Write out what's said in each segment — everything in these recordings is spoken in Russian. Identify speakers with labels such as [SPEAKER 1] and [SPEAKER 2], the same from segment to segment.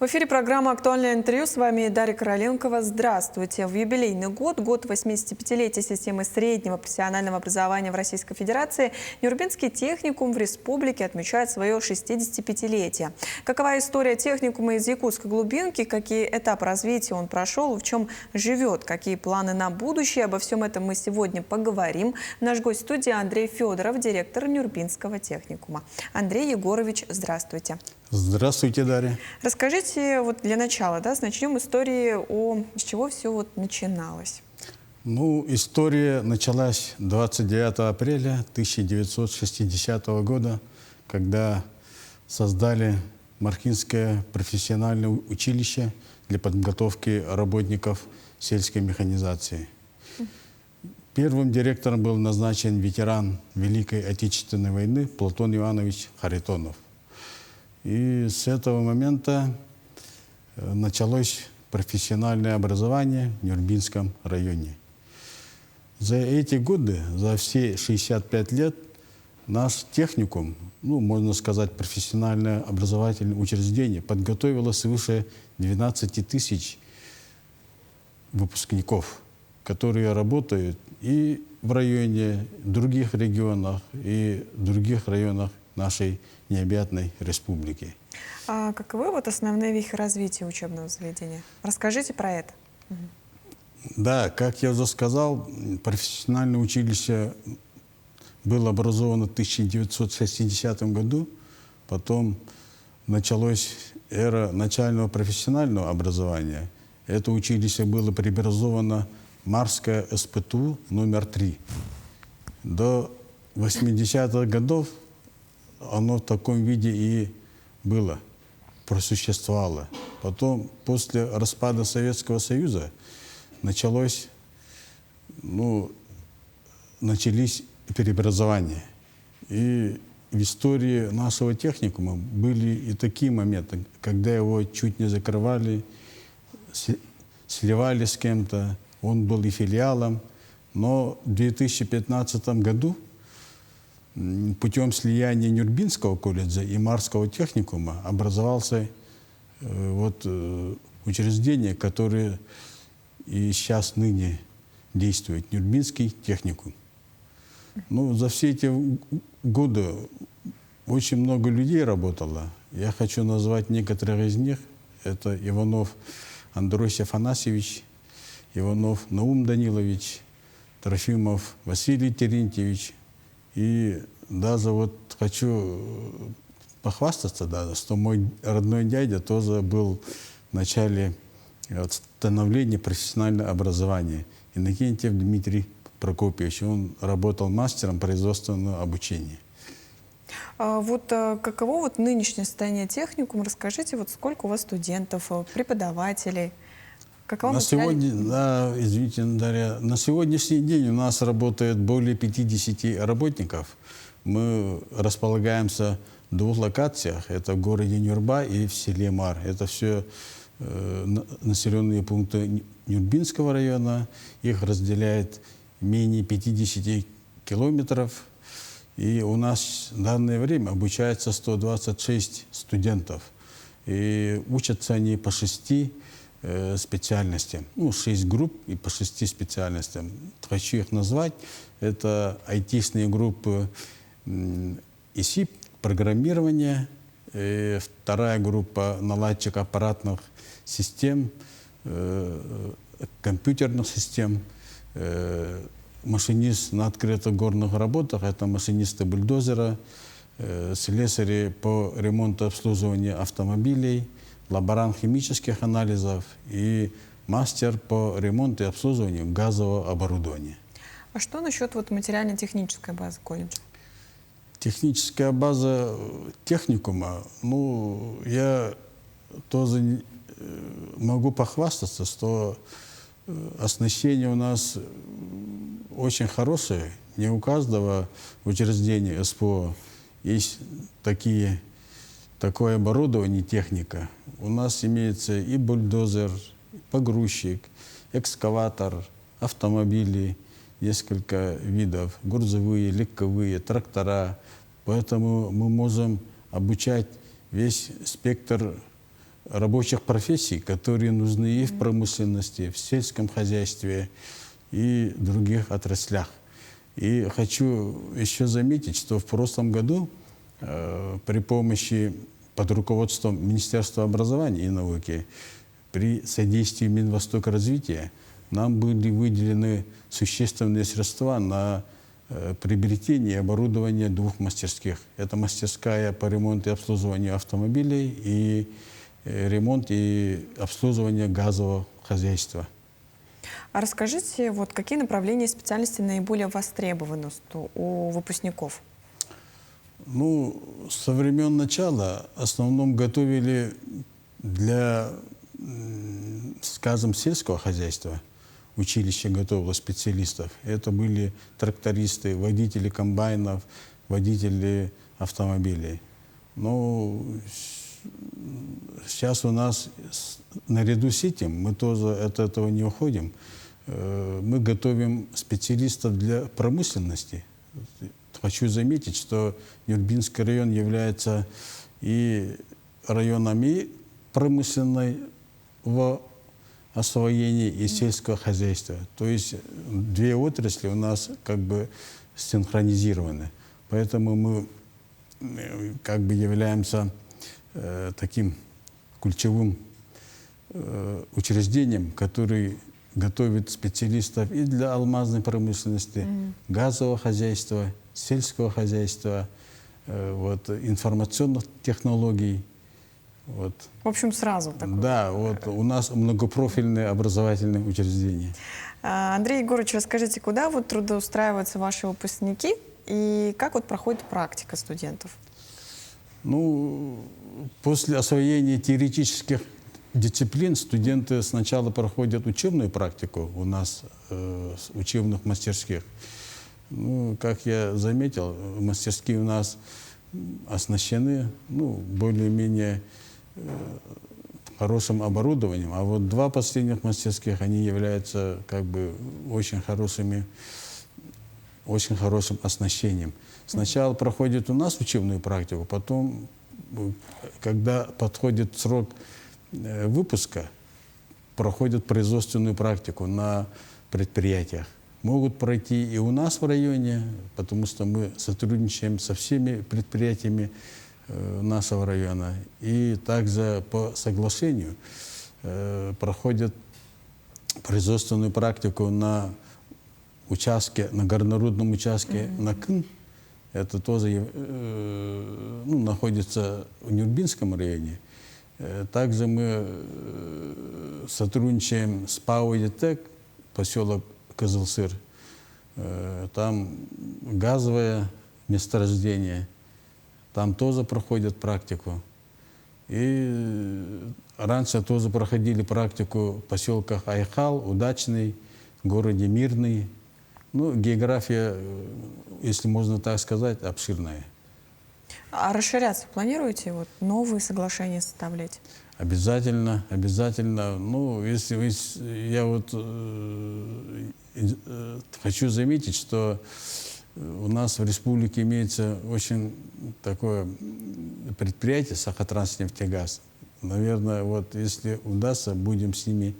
[SPEAKER 1] В эфире программа «Актуальное интервью». С вами Дарья Короленкова. Здравствуйте. В юбилейный год 85-летия системы среднего профессионального образования в Российской Федерации, Нюрнбергский техникум в республике отмечает свое 65-летие. Какова история техникума из якутской глубинки, какие этапы развития он прошел, в чем живет, какие планы на будущее? Обо всем этом мы сегодня поговорим. Наш гость студии Андрей Федоров, директор Нюрнбергского техникума. Андрей Егорович, здравствуйте.
[SPEAKER 2] Здравствуйте, Дарья.
[SPEAKER 1] Расскажите вот для начала, начнем истории, с чего все начиналось.
[SPEAKER 2] История началась 29 апреля 1960 года, когда создали Мархинское профессиональное училище для подготовки работников сельской механизации. Первым директором был назначен ветеран Великой Отечественной войны Платон Иванович Харитонов. И с этого момента началось профессиональное образование в Нюрнбергском районе. За эти годы, за все 65 лет, наш техникум, можно сказать, профессиональное образовательное учреждение, подготовило свыше 12 тысяч выпускников, которые работают и в районе, в других регионах, и в других районах нашей необъятной республики.
[SPEAKER 1] А каковы основные вехи развития учебного заведения? Расскажите про это.
[SPEAKER 2] Да, как я уже сказал, профессиональное училище было образовано в 1960 году, потом началась эра начального профессионального образования. Это училище было преобразовано в Марское СПТУ номер 3. До 80-х годов оно в таком виде и было, просуществовало. Потом, после распада Советского Союза, начались преобразования. И в истории нашего техникума были и такие моменты, когда его чуть не закрывали, сливали с кем-то, он был и филиалом. Но в 2015 году путем слияния Нюрнбергского колледжа и Марского техникума образовался учреждение, которое и сейчас ныне действует, Нюрнбергский техникум. За все эти годы очень много людей работало. Я хочу назвать некоторых из них. Это Иванов Андросий Афанасьевич, Иванов Наум Данилович, Трофимов Василий Терентьевич. И даже хочу похвастаться, что мой родной дядя тоже был в начале становления профессионального образования. Иннокентьев Дмитрий Прокопьевич. Он работал мастером производственного обучения.
[SPEAKER 1] Каково нынешнее состояние техникума? Расскажите, сколько у вас студентов, преподавателей?
[SPEAKER 2] На сегодняшний день у нас работает более 50 работников. Мы располагаемся в двух локациях. Это в городе Нюрба и в селе Мар. Это все населенные пункты Нюрнбергского района. Их разделяет менее 50 километров. И у нас в данное время обучается 126 студентов. И учатся они по 6 специальностям. 6 групп и по 6 специальностям. Хочу их назвать. Это айтишные группы ИСИП, программирование. Вторая группа наладчик аппаратных систем, компьютерных систем. Машинист на открытых горных работах. Это машинисты бульдозера, слесари по ремонту и обслуживанию автомобилей, лаборант химических анализов и мастер по ремонту и обслуживанию газового оборудования.
[SPEAKER 1] А что насчет материально-технической базы колледжа?
[SPEAKER 2] Техническая база техникума, я тоже могу похвастаться, что оснащение у нас очень хорошее. Не у каждого учреждения СПО есть такое оборудование, техника. У нас имеется и бульдозер, и погрузчик, экскаватор, автомобили, несколько видов, грузовые, легковые, трактора. Поэтому мы можем обучать весь спектр рабочих профессий, которые нужны и в промышленности, в сельском хозяйстве и других отраслях. И хочу еще заметить, что в прошлом году при помощи, под руководством Министерства образования и науки, при содействии Минвостокразвития нам были выделены существенные средства на приобретение и оборудование 2 мастерских. Это мастерская по ремонту и обслуживанию автомобилей и ремонт и обслуживание газового хозяйства.
[SPEAKER 1] А расскажите, вот какие направления и специальности наиболее востребованы у выпускников?
[SPEAKER 2] Ну, со времен начала в основном готовили для, скажем, сельского хозяйства. Училище готовило специалистов. Это были трактористы, водители комбайнов, водители автомобилей. Но сейчас у нас, наряду с этим, мы тоже от этого не уходим, мы готовим специалистов для промышленности. Хочу заметить, что Нюрбинский район является и районом и промышленного освоения, и сельского хозяйства. То есть 2 отрасли у нас как бы синхронизированы. Поэтому мы как бы являемся таким ключевым учреждением, который готовит специалистов и для алмазной промышленности, газового хозяйства, сельского хозяйства, вот, информационных технологий. Вот.
[SPEAKER 1] В общем, сразу такое.
[SPEAKER 2] Да, вот у нас многопрофильное образовательное учреждение.
[SPEAKER 1] Андрей Егорович, расскажите, куда вот трудоустраиваются ваши выпускники и как вот проходит практика студентов?
[SPEAKER 2] Ну, после освоения теоретических дисциплин студенты сначала проходят учебную практику у нас в учебных мастерских. Ну, как я заметил, мастерские у нас оснащены, ну, более-менее хорошим оборудованием, а вот 2 последних мастерских, они являются как бы очень хорошим оснащением. Сначала проходит у нас учебную практику, потом, когда подходит срок выпуска, проходят производственную практику на предприятиях. Могут пройти и у нас в районе, потому что мы сотрудничаем со всеми предприятиями нашего района. И также по соглашению проходят производственную практику на участке, на горнорудном участке Накын. Это тоже находится в Нюрбинском районе. Также мы сотрудничаем с ПАО «ЕТЭК», поселок Кызылсыр. Там газовое месторождение. Там тоже проходят практику. И раньше тоже проходили практику в поселках Айхал, Удачный, городе Мирный. Ну, география, если можно так сказать, обширная.
[SPEAKER 1] А расширяться планируете? Вот новые соглашения составлять?
[SPEAKER 2] Обязательно, обязательно. Ну, я вот хочу заметить, что у нас в республике имеется очень такое предприятие Сахатранснефтегаз. Наверное, вот если удастся, будем с ними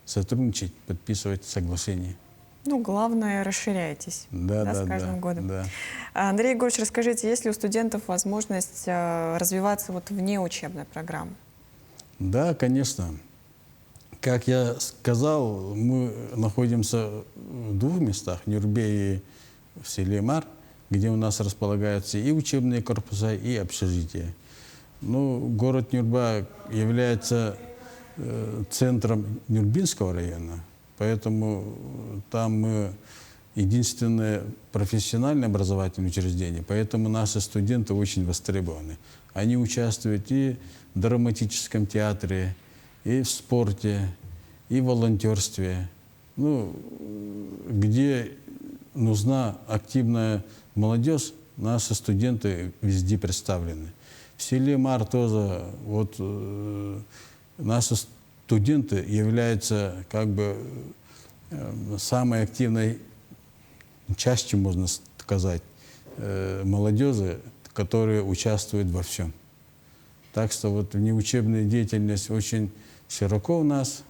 [SPEAKER 2] сотрудничать, подписывать соглашение.
[SPEAKER 1] Ну, главное, расширяйтесь с каждым годом.
[SPEAKER 2] Да.
[SPEAKER 1] Андрей Егорович, расскажите, есть ли у студентов возможность развиваться вот вне учебной программы?
[SPEAKER 2] Да, конечно. Как я сказал, мы находимся в 2 местах, в Нюрбе и в селе Мар, где у нас располагаются и учебные корпуса, и общежития. Ну, город Нюрба является центром Нюрбинского района, поэтому там мы единственное профессиональное образовательное учреждение, поэтому наши студенты очень востребованы. Они участвуют и в драматическом театре, и в спорте, и в волонтерстве. Ну, где нужна активная молодежь, наши студенты везде представлены. В селе Мар тоже вот наши студенты являются как бы самой активной частью, можно сказать, молодежи, которые участвуют во всем. Так что вот внеучебная деятельность очень широко у нас,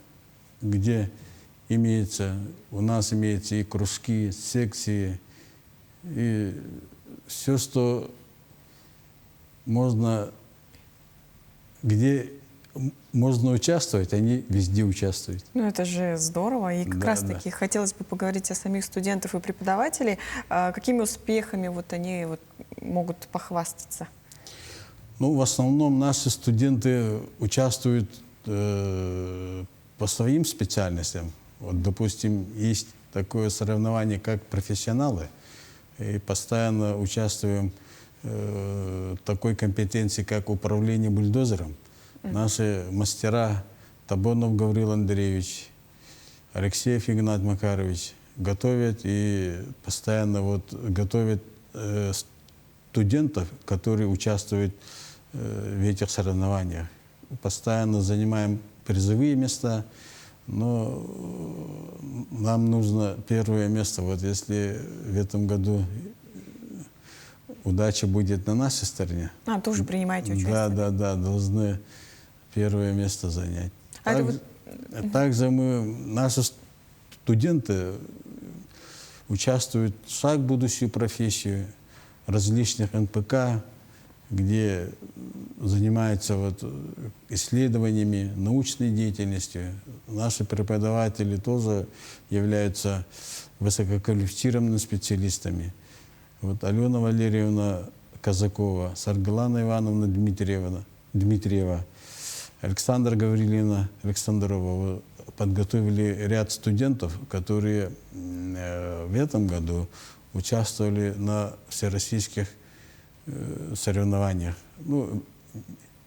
[SPEAKER 2] где у нас имеются и кружки, секции, и все, что можно, где можно участвовать, они везде участвуют.
[SPEAKER 1] Ну, это же здорово. И как
[SPEAKER 2] Да,
[SPEAKER 1] раз-таки хотелось бы поговорить о самих студентов и преподавателей. Какими успехами вот они вот могут похвастаться?
[SPEAKER 2] Ну, в основном наши студенты участвуют по своим специальностям. Вот, допустим, есть такое соревнование, как профессионалы, и постоянно участвуем в такой компетенции, как управление бульдозером. Наши мастера Табонов Гаврил Андреевич, Алексеев Игнат Макарович готовят и постоянно вот готовят студентов, которые участвуют в этих соревнованиях. Постоянно занимаем призовые места, но нам нужно первое место. Вот если в этом году удача будет на нашей стороне.
[SPEAKER 1] Тоже принимаете участие?
[SPEAKER 2] Да, должны первое место занять. Также наши студенты участвуют в «Шаг в будущую профессию», различных НПК, где занимаются вот исследованиями, научной деятельностью. Наши преподаватели тоже являются высококвалифицированными специалистами. Вот Алена Валерьевна Казакова, Саргалана Ивановна Дмитриева, Александра Гаврилина Александрова подготовили ряд студентов, которые в этом году участвовали на всероссийских соревнованиях. Ну,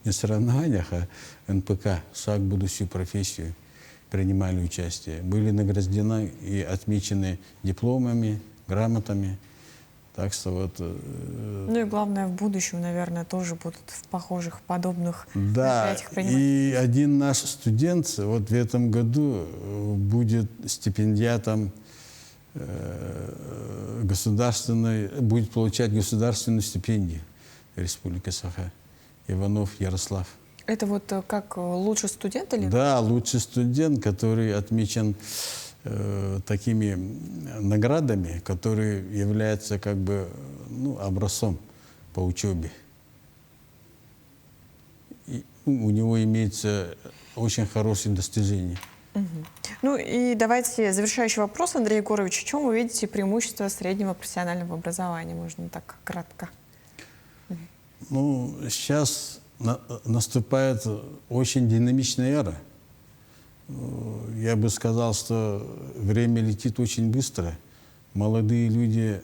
[SPEAKER 2] не соревнованиях, а НПК, «Шаг в будущую профессию», принимали участие. Были награждены и отмечены дипломами, грамотами. Так что вот...
[SPEAKER 1] Ну и главное, в будущем, наверное, тоже будут в похожих, подобных
[SPEAKER 2] мероприятиях принимать. И один наш студент вот в этом году будет стипендиатом будет получать государственную стипендию Республики Саха. Иванов Ярослав.
[SPEAKER 1] Это вот как лучший студент или?
[SPEAKER 2] Да, лучший студент, который отмечен такими наградами, которые являются как бы образцом по учебе. И у него имеется очень хорошие достижения.
[SPEAKER 1] Ну и давайте завершающий вопрос, Андрей Егорович. В чем вы видите преимущество среднего профессионального образования? Можно так кратко.
[SPEAKER 2] Ну, сейчас наступает очень динамичная эра. Я бы сказал, что время летит очень быстро. Молодые люди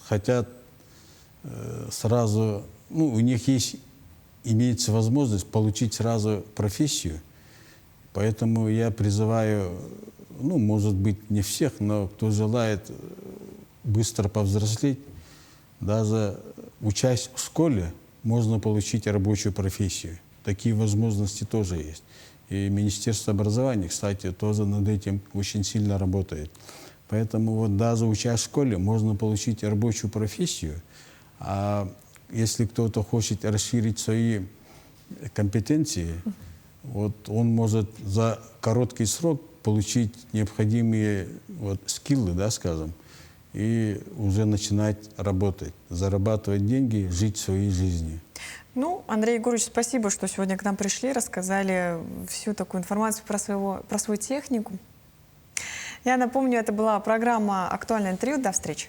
[SPEAKER 2] хотят сразу, у них имеется возможность получить сразу профессию. Поэтому я призываю, может быть, не всех, но кто желает быстро повзрослеть, даже учась в школе, можно получить рабочую профессию. Такие возможности тоже есть. И Министерство образования, кстати, тоже над этим очень сильно работает. Поэтому вот даже учась в школе, можно получить рабочую профессию. А если кто-то хочет расширить свои компетенции, вот он может за короткий срок получить необходимые скиллы, да, скажем, и уже начинать работать, зарабатывать деньги, жить своей жизнью.
[SPEAKER 1] Андрей Егорович, спасибо, что сегодня к нам пришли, рассказали всю такую информацию про свой техникум. Я напомню, это была программа «Актуальное интервью». До встречи.